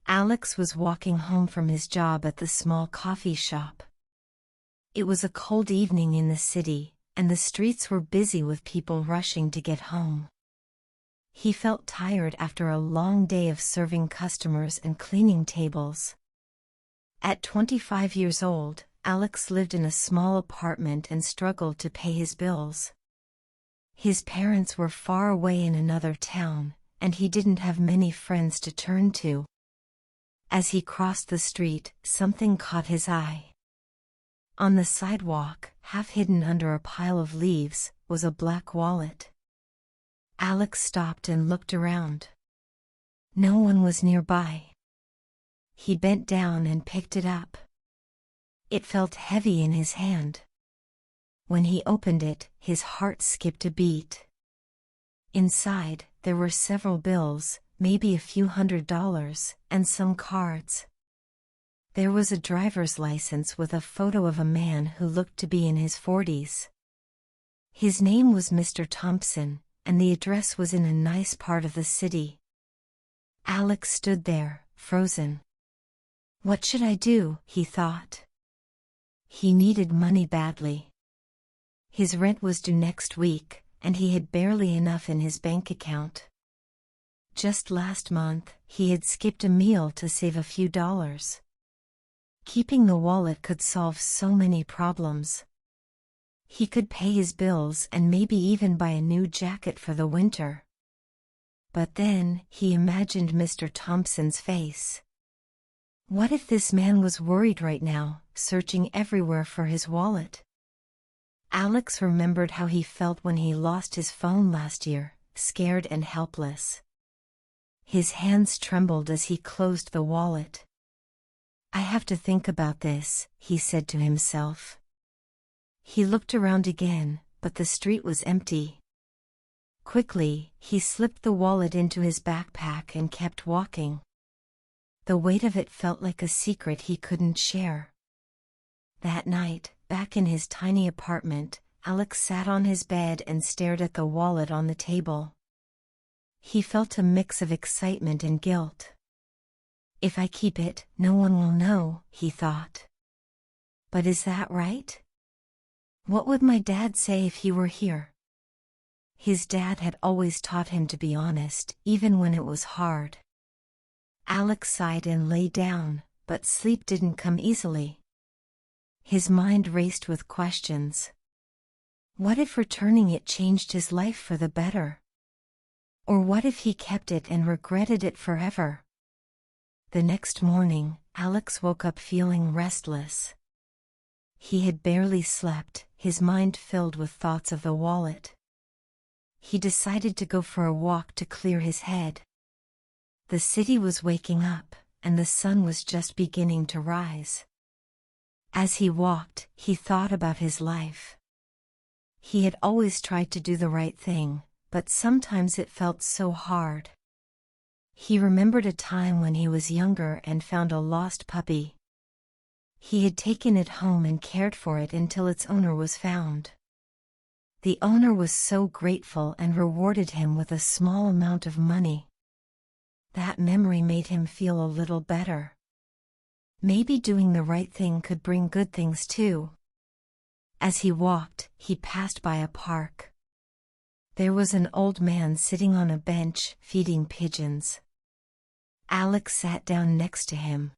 Alex was walking home from his job at the small coffee shop. It was a cold evening in the city, and the streets were busy with people rushing to get home. He felt tired after a long day of serving customers and cleaning tables. At 25 years old, Alex lived in a small apartment and struggled to pay his bills. His parents were far away in another town, and he didn't have many friends to turn to. As he crossed the street, something caught his eye. On the sidewalk, half hidden under a pile of leaves, was a black wallet. Alex stopped and looked around. No one was nearby. He bent down and picked it up. It felt heavy in his hand. When he opened it, his heart skipped a beat. Inside, there were several bills, maybe a few $100s, and some cards. There was a driver's license with a photo of a man who looked to be in his 40s. His name was Mr. Thompson, and the address was in a nice part of the city. Alex stood there, frozen. What should I do, he thought. He needed money badly. His rent was due next week, and he had barely enough in his bank account. Just last month, he had skipped a meal to save a few dollars. Keeping the wallet could solve so many problems. He could pay his bills and maybe even buy a new jacket for the winter. But then, he imagined Mr. Thompson's face. What if this man was worried right now, searching everywhere for his wallet? Alex remembered how he felt when he lost his phone last year, scared and helpless. His hands trembled as he closed the wallet. I have to think about this, he said to himself. He looked around again, but the street was empty. Quickly, he slipped the wallet into his backpack and kept walking. The weight of it felt like a secret he couldn't share. That night, back in his tiny apartment, Alex sat on his bed and stared at the wallet on the table. He felt a mix of excitement and guilt. If I keep it, no one will know, he thought. But is that right? What would my dad say if he were here? His dad had always taught him to be honest, even when it was hard. Alex sighed and lay down, but sleep didn't come easily. His mind raced with questions. What if returning it changed his life for the better? Or what if he kept it and regretted it forever? The next morning, Alex woke up feeling restless. He had barely slept, his mind filled with thoughts of the wallet. He decided to go for a walk to clear his head. The city was waking up, and the sun was just beginning to rise. As he walked, he thought about his life. He had always tried to do the right thing, but sometimes it felt so hard. He remembered a time when he was younger and found a lost puppy. He had taken it home and cared for it until its owner was found. The owner was so grateful and rewarded him with a small amount of money. That memory made him feel a little better. Maybe doing the right thing could bring good things too. As he walked, he passed by a park. There was an old man sitting on a bench, feeding pigeons. Alex sat down next to him.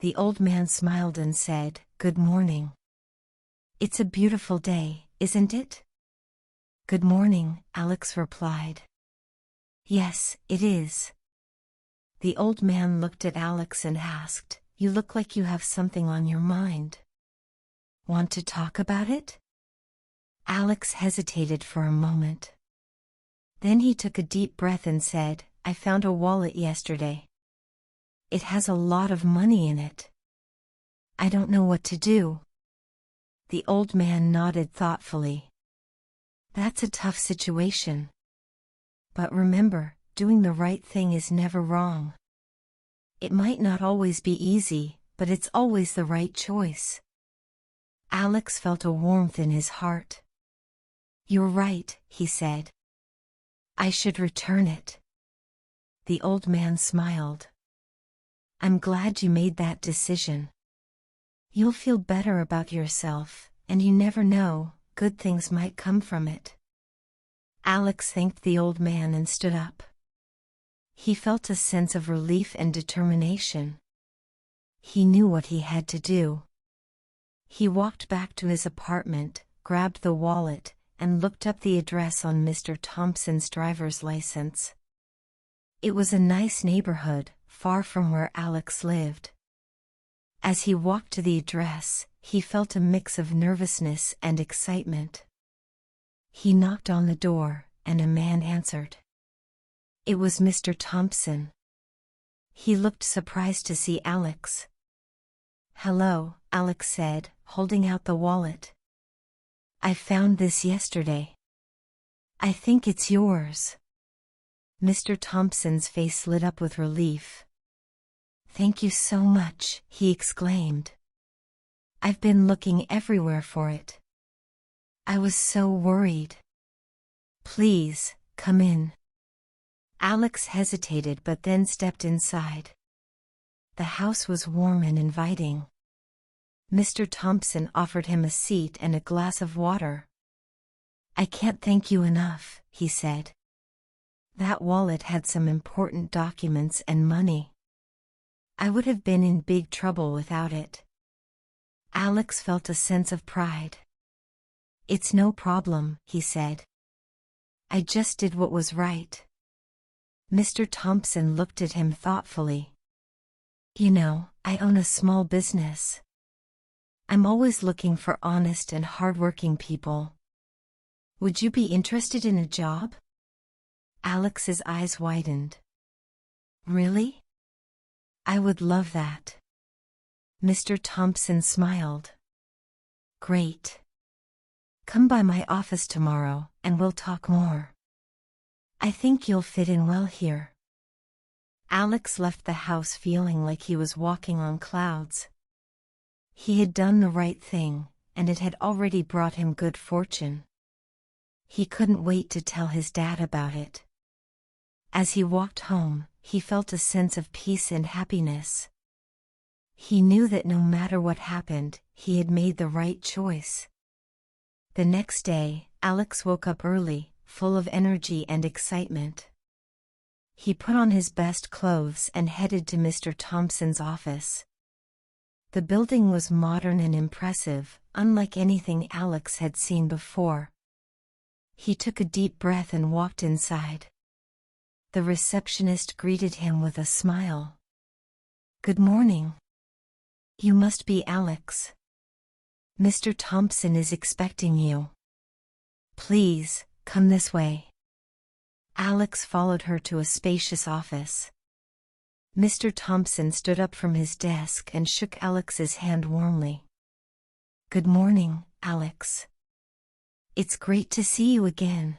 The old man smiled and said, "Good morning. It's a beautiful day, isn't it?" "Good morning," Alex replied. "Yes, it is." The old man looked at Alex and asked, "You look like you have something on your mind. Want to talk about it?" Alex hesitated for a moment. Then he took a deep breath and said, "I found a wallet yesterday. It has a lot of money in it. I don't know what to do." The old man nodded thoughtfully. "That's a tough situation. But remember, doing the right thing is never wrong. It might not always be easy, but it's always the right choice." Alex felt a warmth in his heart. "You're right," he said. "I should return it." The old man smiled. I'm glad you made that decision. You'll feel better about yourself, and you never know, good things might come from it. Alex thanked the old man and stood up. He felt a sense of relief and determination. He knew what he had to do. He walked back to his apartment, grabbed the wallet, and looked up the address on Mr. Thompson's driver's license. It was a nice neighborhood, far from where Alex lived. As he walked to the address, he felt a mix of nervousness and excitement. He knocked on the door, and a man answered. It was Mr. Thompson. He looked surprised to see Alex. "Hello," Alex said, holding out the wallet. "I found this yesterday. I think it's yours." Mr. Thompson's face lit up with relief. "Thank you so much," he exclaimed. "I've been looking everywhere for it. I was so worried. Please, come in." Alex hesitated but then stepped inside. The house was warm and inviting. Mr. Thompson offered him a seat and a glass of water. "I can't thank you enough," he said. "That wallet had some important documents and money. I would have been in big trouble without it." Alex felt a sense of pride. "It's no problem," he said. "I just did what was right." Mr. Thompson looked at him thoughtfully. "You know, I own a small business. I'm always looking for honest and hardworking people. Would you be interested in a job?" Alex's eyes widened. "Really? I would love that." Mr. Thompson smiled. "Great. Come by my office tomorrow, and we'll talk more. I think you'll fit in well here." Alex left the house feeling like he was walking on clouds. He had done the right thing, and it had already brought him good fortune. He couldn't wait to tell his dad about it. As he walked home, he felt a sense of peace and happiness. He knew that no matter what happened, he had made the right choice. The next day, Alex woke up early, full of energy and excitement. He put on his best clothes and headed to Mr. Thompson's office. The building was modern and impressive, unlike anything Alex had seen before. He took a deep breath and walked inside. The receptionist greeted him with a smile. "Good morning. You must be Alex. Mr. Thompson is expecting you. Please, come this way." Alex followed her to a spacious office. Mr. Thompson stood up from his desk and shook Alex's hand warmly. "Good morning, Alex. It's great to see you again."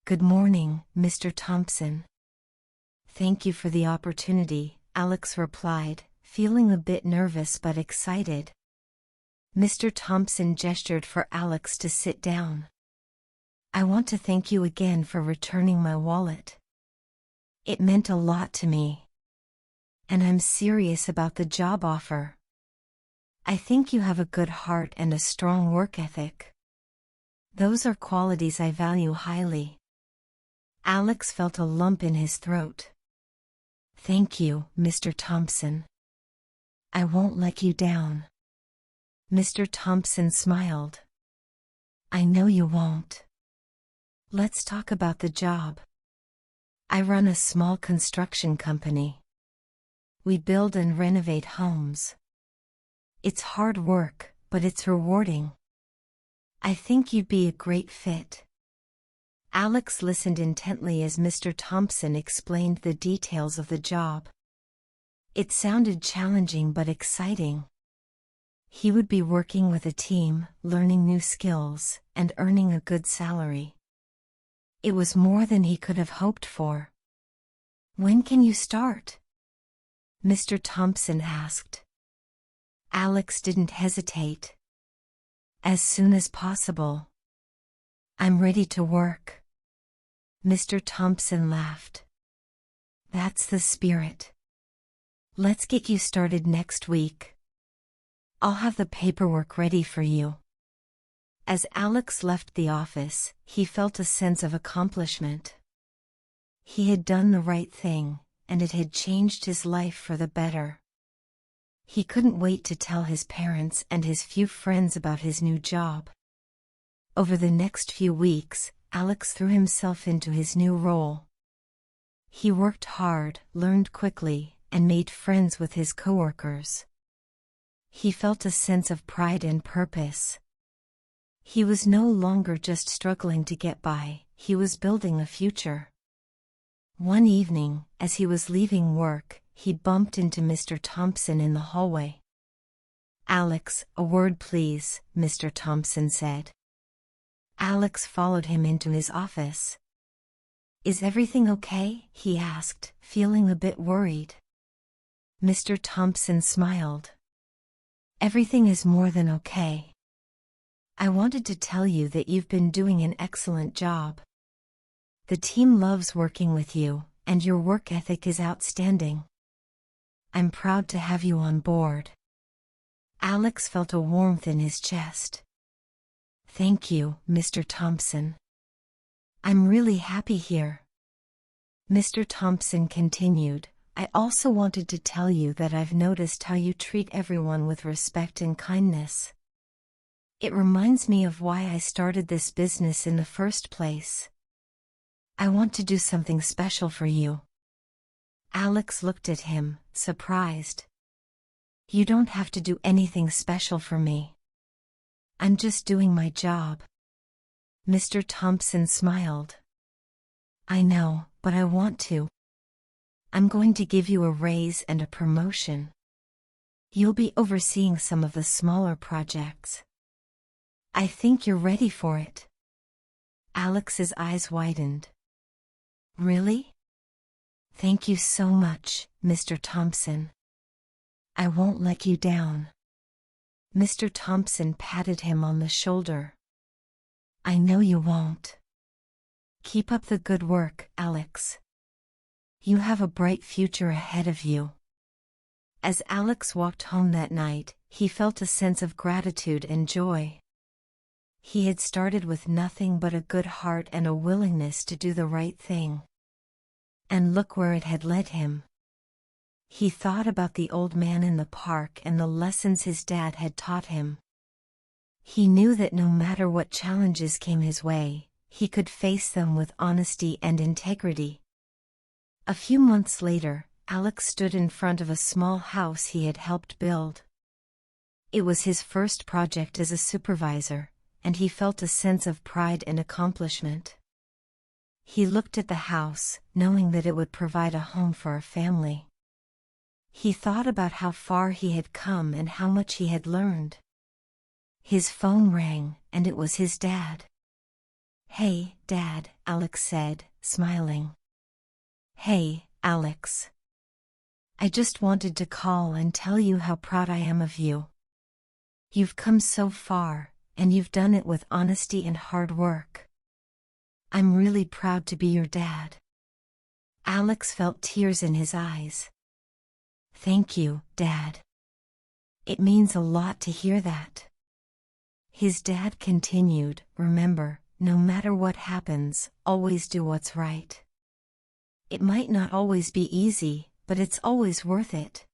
"Good morning, Mr. Thompson." "Thank you for the opportunity," Alex replied, feeling a bit nervous but excited. Mr. Thompson gestured for Alex to sit down. "I want to thank you again for returning my wallet. It meant a lot to me. And I'm serious about the job offer. I think you have a good heart and a strong work ethic. Those are qualities I value highly." Alex felt a lump in his throat. "Thank you, Mr. Thompson. I won't let you down." Mr. Thompson smiled. "I know you won't. Let's talk about the job. I run a small construction company. We build and renovate homes. It's hard work, but it's rewarding. I think you'd be a great fit." Alex listened intently as Mr. Thompson explained the details of the job. It sounded challenging but exciting. He would be working with a team, learning new skills, and earning a good salary. It was more than he could have hoped for. "When can you start?" Mr. Thompson asked. Alex didn't hesitate. "As soon as possible. I'm ready to work." Mr. Thompson laughed. "That's the spirit. Let's get you started next week. I'll have the paperwork ready for you. As Alex left the office, he felt a sense of accomplishment. He had done the right thing, and it had changed his life for the better. He couldn't wait to tell his parents and his few friends about his new job. Over the next few weeks, Alex threw himself into his new role. He worked hard, learned quickly, and made friends with his coworkers. He felt a sense of pride and purpose. He was no longer just struggling to get by, he was building a future. One evening, as he was leaving work, he bumped into Mr. Thompson in the hallway. "Alex, a word please," Mr. Thompson said. Alex followed him into his office. "Is everything okay?" he asked, feeling a bit worried. Mr. Thompson smiled. "Everything is more than okay. I wanted to tell you that you've been doing an excellent job. The team loves working with you, and your work ethic is outstanding. I'm proud to have you on board." Alex felt a warmth in his chest. "Thank you, Mr. Thompson. I'm really happy here." Mr. Thompson continued, "I also wanted to tell you that I've noticed how you treat everyone with respect and kindness. It reminds me of why I started this business in the first place. I want to do something special for you." Alex looked at him, surprised. "You don't have to do anything special for me. I'm just doing my job." Mr. Thompson smiled. "I know, but I want to. I'm going to give you a raise and a promotion. You'll be overseeing some of the smaller projects. I think you're ready for it." Alex's eyes widened. "Really? Thank you so much, Mr. Thompson. I won't let you down." Mr. Thompson patted him on the shoulder. "I know you won't. Keep up the good work, Alex. You have a bright future ahead of you." As Alex walked home that night, he felt a sense of gratitude and joy. He had started with nothing but a good heart and a willingness to do the right thing. And look where it had led him. He thought about the old man in the park and the lessons his dad had taught him. He knew that no matter what challenges came his way, he could face them with honesty and integrity. A few months later, Alex stood in front of a small house he had helped build. It was his first project as a supervisor, and he felt a sense of pride and accomplishment. He looked at the house, knowing that it would provide a home for a family. He thought about how far he had come and how much he had learned. His phone rang, and it was his dad. "Hey, Dad," Alex said, smiling. "Hey, Alex. I just wanted to call and tell you how proud I am of you. You've come so far, and you've done it with honesty and hard work. I'm really proud to be your dad." Alex felt tears in his eyes. "Thank you, Dad. It means a lot to hear that." His dad continued, "Remember, no matter what happens, always do what's right. It might not always be easy, but it's always worth it."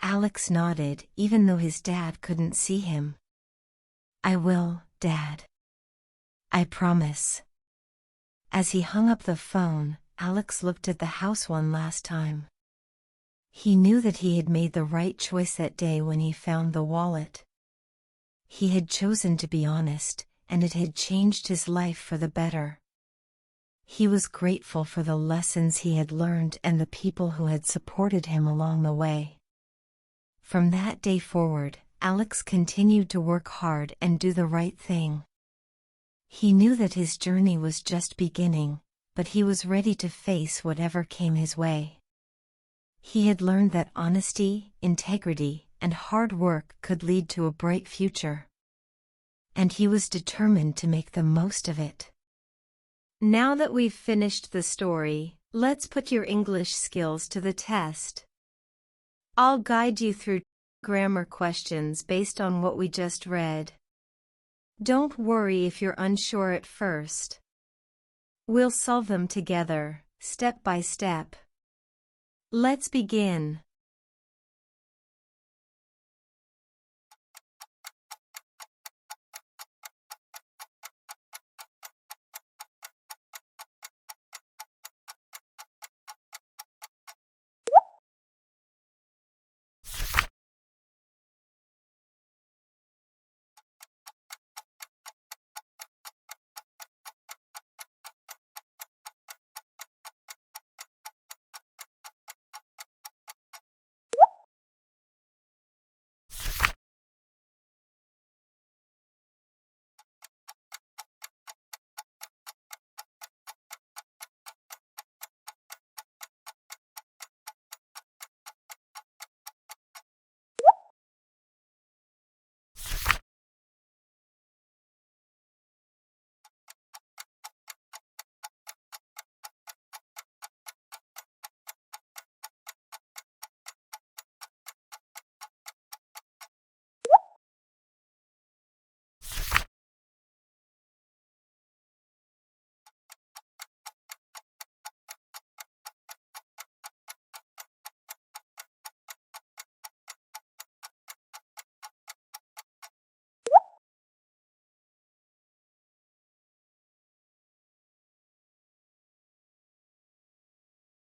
Alex nodded, even though his dad couldn't see him. "I will, Dad. I promise." As he hung up the phone, Alex looked at the house one last time. He knew that he had made the right choice that day when he found the wallet. He had chosen to be honest, and it had changed his life for the better. He was grateful for the lessons he had learned and the people who had supported him along the way. From that day forward, Alex continued to work hard and do the right thing. He knew that his journey was just beginning, but he was ready to face whatever came his way. He had learned that honesty, integrity, and hard work could lead to a bright future. And he was determined to make the most of it. Now that we've finished the story, let's put your English skills to the test. I'll guide you through grammar questions based on what we just read. Don't worry if you're unsure at first. We'll solve them together, step by step. Let's begin.